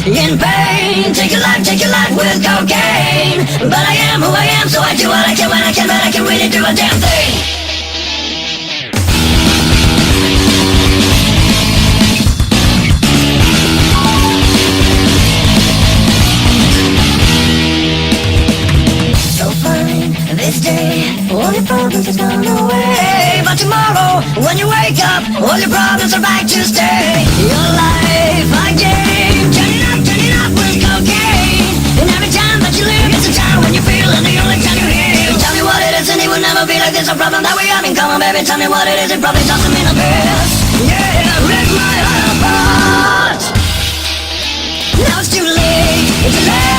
in pain. Take your life with cocaine. But I am who I am, so I do what I can when I can, but I can really do a damn thing. This day, all your problems have gone away. But tomorrow, when you wake up, all your problems are back to stay. Your life a game, turning up with cocaine. And every time that you live, it's a time when you feel, and the only time you hear. Tell me what it is, and it will never be like this. A problem that we have in common, baby. Tell me what it is, it probably doesn't mean a bit. Yeah, rip my heart apart. Now it's too late, it's too late.